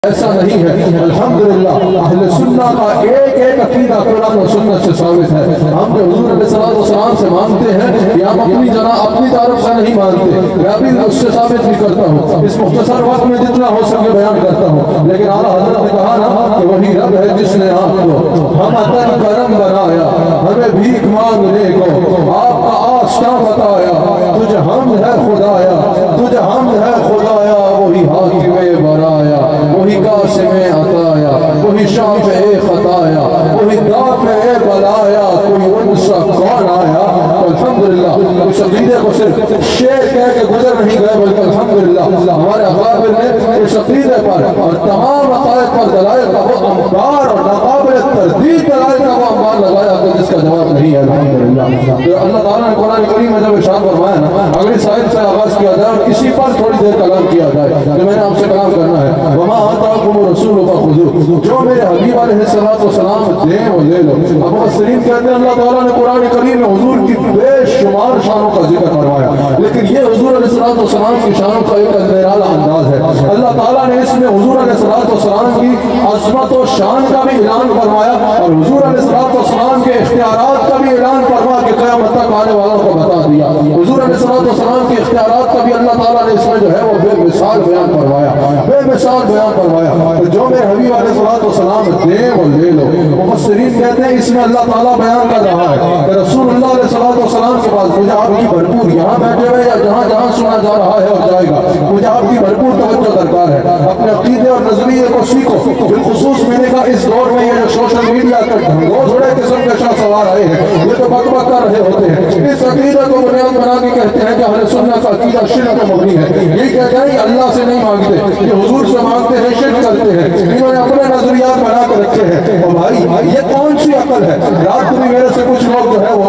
ایسا نہیں ہے۔ الحمدللہ اہل سنہ کا ایک ایک عقیدہ قرآن و سنت سے ثابت ہے۔ ہم جو حضور علیہ السلام سے مانتے ہیں یہ ہم اپنی طرف سے نہیں مانتے، میں ابھی اس سے ثابت بھی کرتا ہوں، اس مختصر وقت میں جتنا ہو سکے بیان کرتا ہوں۔ لیکن اعلیٰ حضرت نے کہا نا کہ وہی رب ہے جس نے آپ کو ہم عطن کرم بنایا، ہمیں بھیک مانگنے کو آپ کا آسنا بتایا، تجھے حمد ہے خدایا، تجھے حمد ہے خدایا، وہی حاکم برایا، وہی قاسم عطایا، وہی شافع خطایا، وہی دافع بلایا، کوئی ان سا کون آیا۔ الحمدللہ اس عقیدے کو صرف شعر کہہ کے گزر نہیں گئے بلکہ الحمدللہ ہمارے اکابر نے اس عقیدے پر اور تمام عقائد پر دلائل کا وہ انبار اور ناقابل تردید دلائل کا وہ انبار لگایا کہ جس کا جواب نہیں ہے۔ الحمدللہ تو اللہ تعالیٰ نے قرآن کریم میں جب ارشاد فرمایا نا اگلی سائد سے آغاز کیا جائے اور اسی پر تھوڑی دیر کلام کیا جائے کہ میں نے آپ سے کلام کرنا ہے۔ وما آتاکم الرسول فخذوہ، جو میرے حبیب علیہ السلام دیں وہ لے لو۔ ابو مصرین کہتے ہیں اللہ تعالیٰ نے قرآن کریم میں حضور کی بے شمار شانوں کا ذکر فرمایا، لیکن یہ حضور علیہ السلام کی شانوں کا ایک نرالا انداز ہے۔ اللہ تعالیٰ نے اس میں حضور علیہ السلام کی عظمت و شان کا بھی اعلان فرمایا اور حضور علیہ السلام کے اختیارات کا بھی اعلان فرما کہ قیامت تک آنے والوں کو بتا دیا۔ حضور علیہ السلام کے اختیارات کا بھی اللہ تعالیٰ نے اس میں جو ہے وہ بے مثال بیان فرمایا، بے مثال بیان فرمایا۔ جو میرے حبیب علیہ السلام دیں وہ لے لو۔ مفسرین کہتے ہیں اس میں اللہ تعالیٰ بیان کر رہا ہے کہ رسول اللہ علیہ السلام کے پاس مجھے آپ کی بھرپور یہاں بیٹھے ہوئے یا جہاں جہاں سنا جا رہا ہے اور جائے گا مجھے آپ کی بھرپور توجہ درکار ہے۔ اپنے عقیدے اور نظریے کو سیکھو، بالخصوص میں نے کہا اس دور میں یہ جو سوشل میڈیا کا ڈھنگوسڑے قسم کے شاہ سوار آئے ہیں یہ تو بک بک کر رہے ہوتے ہیں، اس عقیدے کو بنیاد بنا کے کہتے ہیں کہ اہل سنت کا عقیدہ شرک پہ مبنی ہے۔ یہ کہتے ہیں اللہ سے نہیں مانگتے، یہ حضور سے مانگتے ہیں، شرک کرتے ہیں، انہوں نے اپنے نظریات بنا کے رکھے ہیں۔ اور بھائی یہ کون سی عقل ہے؟ رات کو بھی میرے سے کچھ لوگ جو ہے وہ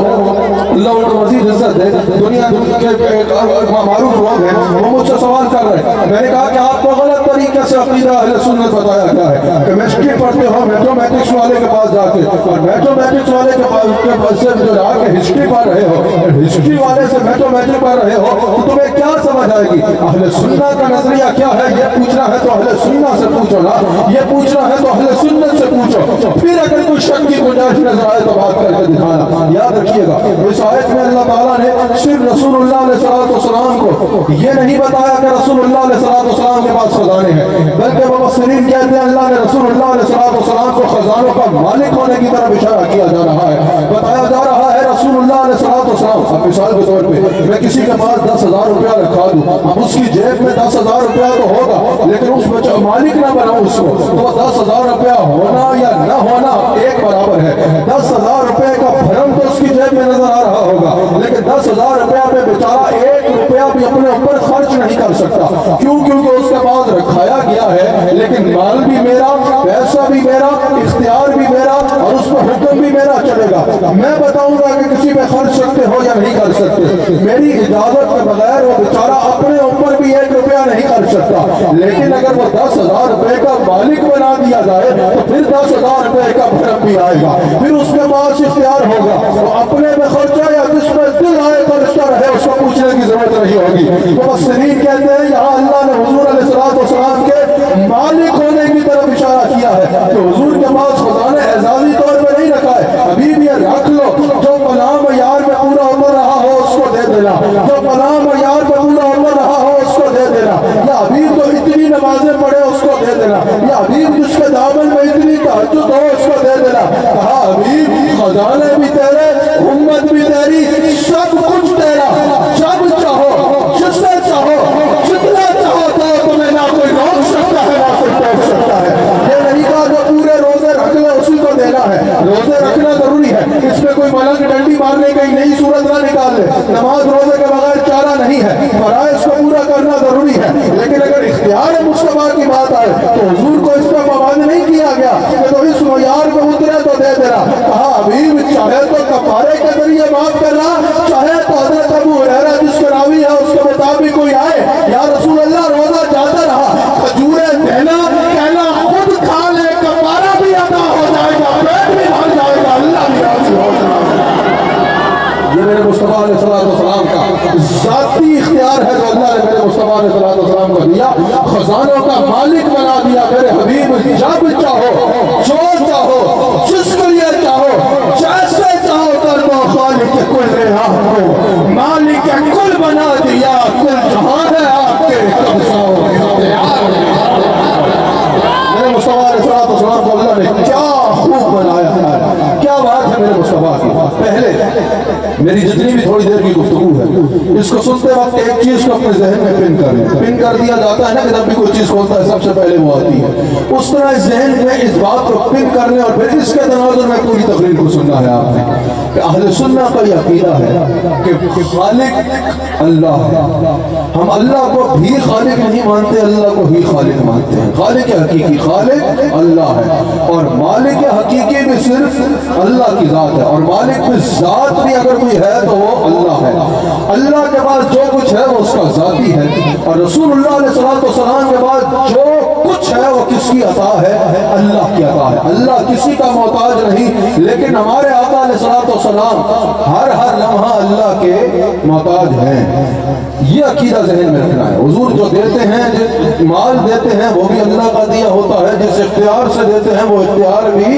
اللہ ان کو مزید عزت دے دنیا کے معروف لوگ ہیں وہ مجھ سے سوال کر رہے ہیں۔ میں نے کہا کہ آپ کو غلط طریقے سے عقیدہ اہل سنت بتایا گیا ہے۔ کیمسٹری پڑھتے ہو میتھمیٹکس والے کے پاس جا کے اور میتھمیٹکس والے کے پاس سے جو جا کے ہسٹری پڑھ رہے ہو، ہسٹری والے سے میتھمیٹکس پڑھ رہے ہو تو تمہیں کیا سمجھ آئے گی؟ اہل سنت کا نظریہ کیا ہے یہ پوچھنا ہے تو اہل سنت سے پوچھو نا، یہ پوچھنا ہے تو اہل سنت سے پوچھو، پھر اگر کوئی شک کی گنجائش نظر آئے تو بات کر کے دکھانا۔ یاد رکھیے گا اس آیت میں اللہ تعالیٰ نے صرف رسول اللہ علیہ السلام کو یہ نہیں بتایا کہ رسول اللہ علیہ السلام کے پاس خزانے ہیں، بلکہ مفسرین کہتے ہیں اللہ نے رسول اللہ علیہ السلام کو خزانوں کا مالک ہونے کی طرف اشارہ کیا جا رہا ہے، بتایا جا رہا ہے رسول اللہ علیہ السلام۔ اب مثال کے طور پہ میں کسی کے پاس 10,000 روپیہ رکھا دوں، اب اس کی جیب میں 10,000 روپیہ تو ہوگا لیکن اس میں مالک نہ بناؤں اس کو تو 10,000 روپیہ ہونا یا نہ ہونا ایک برابر ہے۔ 10,000 روپے کا بھرم تو اس کی جیب میں نظر آ رہا ہوگا لیکن 10,000 روپیہ پہ بیچارہ 1 روپیہ بھی اپنے اوپر خرچ نہیں کر سکتا، کیوں؟ کیونکہ اس کے پاس رکھایا گیا ہے لیکن مال بھی میرا، پیسہ بھی میرا، اختیار بھی میرا اور اس پر حکم بھی میرا چلے گا۔ میں بتاؤں گا کہ کسی پہ خرچ سکتے ہو یا نہیں کر سکتے، میری اجازت کے بغیر وہ بیچارہ اپنے اوپر بھی 1 روپیہ نہیں کر سکتا، لیکن اگر وہ 10,000 روپے کا مالک بنا دیا جائے تو پھر 10,000 روپے کا بھرم بھی آئے گا، پھر اس کے پاس اختیار ہوگا، وہ اپنے میں خرچہ یا جس میں دل آئے تو رشتہ رہے اس کو پوچھنے کی ضرورت نہیں ہوگی۔ مفسرین کہتے ہیں یہاں اللہ نے حضور علیہ السلام کے مالک ہونے کی طرف اشارہ کیا ہے کہ حضور کے پاس خزانہ اعزازی طور پہ نہیں رکھا ہے، ابھی بھی رکھ لو، جو فلاں معیار میں پورا اتر رہا ہو اس کو دے دینا، جو فلاں معیار میں پورا اتر رہا ہو اس کو دے دینا، یا ابھی تو اتنی نمازیں پڑھے اس کو دے دینا، یا ابھی جس کے دامن میں اتنی تہجد ہو اس کو دے دینا۔ کہا ابھی خزانے بھی تیرے، امت بھی تیری، سب کچھ تیرا، جب چاہو جس سے چاہو جتنا چاہو تو تمہیں نہ کوئی روک سکتا ہے نہ کوئی ٹوک سکتا ہے۔ یہ نہیں کہا جو پورے روزے رکھ لے اسی کو دینا ہے، روزے رکھنا ضروری ہے، اس میں کوئی ملنگ ڈنڈی مارنے کی نئی صورت نہ نکال لے، نماز روزے کے بغیر چارہ نہیں ہے، فرائض کو پورا کرنا ضروری ہے، لیکن اگر اختیار مصطفیٰ کی بات آئے تو حضور کو اس پہ پابند نہیں کیا گیا کہ تو اس معیار پہ اترے تو دے دینا۔ کہا ابھی چاہے تو کفارے کے ذریعے معاف کرنا، چاہے تو حضرت ابو ہریرہ جس کے راوی ہے اس کے مطابق کوئی آئے یا رسول اللہ روزہ جاتا رہا کھجوریں دینا کہنا خود کھا لے کفارہ بھی ادا ہو جائے گا، پیٹ بھی بھر جائے گا، اللہ بھی راضی ہو جائے گا۔ یہ میرے مصطفیٰ علیہ السلام کا ذاتی اختیار ہے جو اللہ نے میرے مصطفیٰ علیہ السلام کو دیا، خزانوں کا مالک بنا دیا میرے حبیب جب چاہو جو چاہو جس کے لیے چاہو جیسے چاہو کر دو، خالق کل رہا ہو، مالک کل بنا دیا، کل جہان ہے آپ کے قبضوں میں اختیار۔ میرے مصطفیٰ علیہ السلام کو اللہ نے کیا خوب بنایا ہے، کیا بات ہے میرے مصطفیٰ کی۔ پہلے میری جتنی بھی تھوڑی دیر کی گفتگو ہے، اس کو سنتے وقت ایک چیز کو اپنے ذہن میں پن کر دیا جاتا ہے نا، کہ جب بھی کوئی چیز کھولتا ہے سب سے پہلے وہ آتی ہے، اس طرح ذہن میں اس بات کو پن کرنے اور پھر اس کے تناظر میں پوری تقریر کو سننا ہے آپ نے، کہ اہل سنہ کا یہ عقیدہ ہے کہ خالق اللہ ہے۔ ہم اللہ کو بھی خالق نہیں مانتے، اللہ کو ہی خالق مانتے ہیں۔ خالق حقیقی خالق اللہ ہے، اور مالک حقیقی بھی صرف اللہ کی ذات ہے، اور مالک بھی ذات بھی اگر کوئی ہے تو وہ اللہ ہے۔ اللہ کے پاس جو کچھ ہے وہ اس کا ذاتی ہے، اور رسول اللہ علیہ السلام کے بعد جو کچھ ہے وہ کس کی عطا ہے؟ اللہ کی عطا ہے۔ اللہ کسی کا محتاج نہیں، لیکن ہمارے آقا علیہ السلام ہر لمحہ اللہ کے محتاج ہیں۔ یہ عقیدہ ذہن میں رکھنا ہے۔ حضور جو دیتے ہیں، جو مال دیتے ہیں وہ بھی اللہ کا دیا ہوتا ہے، جس اختیار سے دیتے ہیں وہ اختیار بھی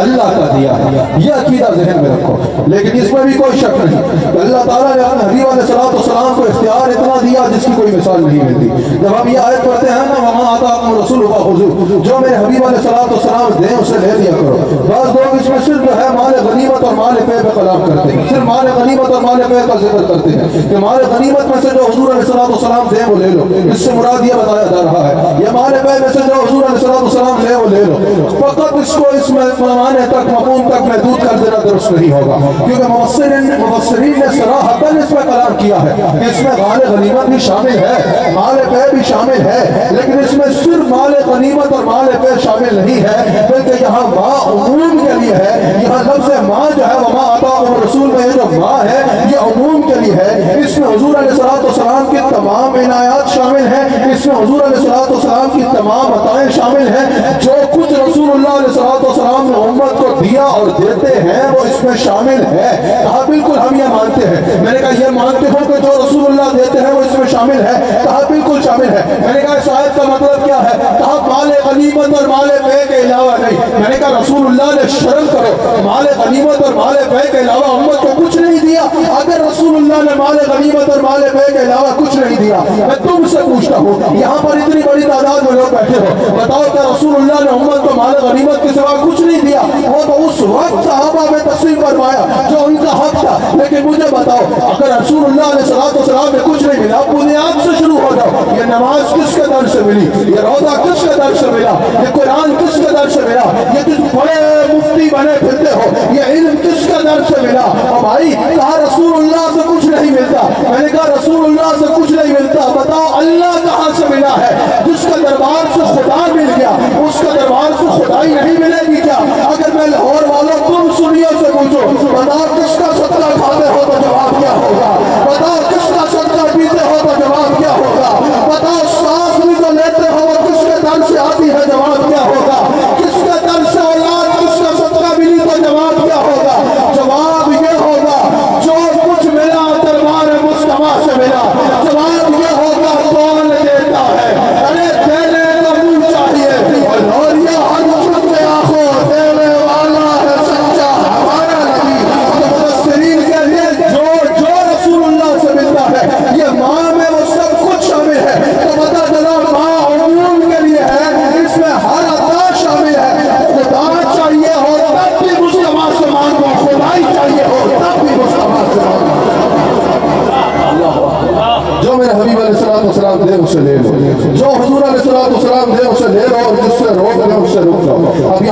اللہ کا دیا ہے۔ یہ عقیدہ ذہن میں رکھو، لیکن اس میں بھی کوئی شک نہیں کہ اللہ تعالیٰ نے اپنے حبیب علیہ السلام کو اختیار اتنا دیا جس کی کوئی مثال نہیں ملتی۔ جب ہم یہ آیت پڑھتے ہیں نا، وَمَا آتَاكُمُ الرَّسُولُ فَخُذُوهُ، جو میرے حبیب علیہ السلام دیں اسے لے لیا کرو۔ بعض لوگ اس میں صرف جو ہے مال غنیمت اور مال فے پہ کلام کرتے ہیں، صرف مال غنیمت اور مال فے کا ذکر کرتے ہیں کہ مال غنیمت میں سے جو حضور علیہ السلام دیں وہ لے لو، اس سے مراد یہ بتایا جا رہا ہے، یا مال فے میں سے جو حضور علیہ السلام لے وہ لے لو۔ فقط اس کو اس میں معنی تک مفہوم تک محدود کر دینا درست نہیں ہوگا، کیونکہ مفسرین نے صراحتاً اس میں کلام کیا ہے کہ اس میں مال غنیمت بھی شامل ہے، مال فے بھی شامل ہے، لیکن اس میں صرف مال غنیمت اور مال فے شامل نہیں ہے، بلکہ یہاں ما عموم کے لیے ہے۔ یہاں لفظ ما جو ہے وما آتاکم الرسول میں یہ جو ما ہے یہ عموم کے لیے ہے۔ اس میں حضور علیہ السلام کی تمام عنایات شامل ہیں، اس میں حضور علیہ السلام کی تمام عطائیں شامل ہیں۔ جو کچھ رسول اللہ علیہ السلام نے امت کو دیا اور دیتے ہیں وہ اس میں شامل ہے۔ کہا بالکل ہم یہ مانتے ہیں۔ میں نے کہا یہ مانتے ہو کہ جو رسول اللہ دیتے ہیں وہ اس میں شامل ہے؟ کہا بالکل شامل ہے۔ میں نے کہا اس آیت کا مطلب کیا ہے؟ کہا مال غنیمت اور مال فے کے علاوہ نہیں۔ میں نے کہا رسول اللہ نے شرم کرو، مال غنیمت اور مال فے کے علاوہ امت کو کچھ نہیں دیا؟ اگر رسول اللہ نے مال غنیمت اور مال فے کے علاوہ کچھ نہیں دیا، میں تم سے پوچھتا ہوں، یہاں پر اتنی بڑی تعداد میں لوگ بیٹھے ہو، بتاؤ کہ رسول اللہ نے امت کو مال غنیمت کے سوا کچھ نہیں دیا؟ وہ تو اس وقت صحابہ میں تقسیم فرمایا جو ان کا حق تھا، لیکن مجھے بتاؤ اگر رسول اللہ علیہ السلام نے کچھ نہیں ملا، بنیاد سے شروع ہو جاؤ، یہ نماز کس کے در سے ملی؟ یہ روزہ کس کے در سے ملا؟ یہ قرآن کس کے در سے ملا؟ یہ کس بڑے مفتی بنے پھرتے ہو، یہ علم کس کے در سے ملا؟ اور بھائی کہا رسول اللہ سے کچھ نہیں ملتا۔ میں نے کہا رسول اللہ سے کچھ نہیں ملتا، بتاؤ اللہ کہاں سے ملا ہے؟ جس کے دربار سے خدا مل گیا اس کے دربار سے خدائی نہیں ملے گی کیا؟ اگر میں لاہور والوں تم سنیوں سے پوچھو، بتاؤ کس کا صدقہ کھاتے ہو تو جواب کیا ہوگا؟ بتاؤ کس کا صدقہ پیتے ہو تو جواب کیا ہوگا؟ بتاؤ سانس بھی جو لیتے ہو وہ کس کے در سے آتی ہے، جواب کیا ہوگا؟ کس کے در سے اولاد کس کا صدقہ ملی تو جواب کیا ہوگا؟ جواب یہ ہوگا جو کچھ ملا دربار مصطفیٰ سے ملا۔ جواب یہ ہوگا کون دیتا ہے؟ ارے دینے کا منہ چاہیے، اور یہ ہر چپ کے آنکھوں دینے والا ہے سچا ہمارا نبی۔ مفسرین کے لیے جو رسول اللہ سے ملتا ہے یہ ماں میں وہ سب کچھ شامل ہے، تو پتہ چلا ماں عموم کے لیے ہے، اس میں ہر عطا شامل ہے۔ خدا چاہیے ہو تب بھی مصطفیٰ سے مانگو، خدائی چاہیے ہو تب بھی مصطفیٰ سے مانگو۔ جو میرے حبیب علیہ السلام دے اسے لے لو، جو حضور علیہ السلام دے اسے لے لو، اور جس سے روک لے اس سے روک لو۔ اب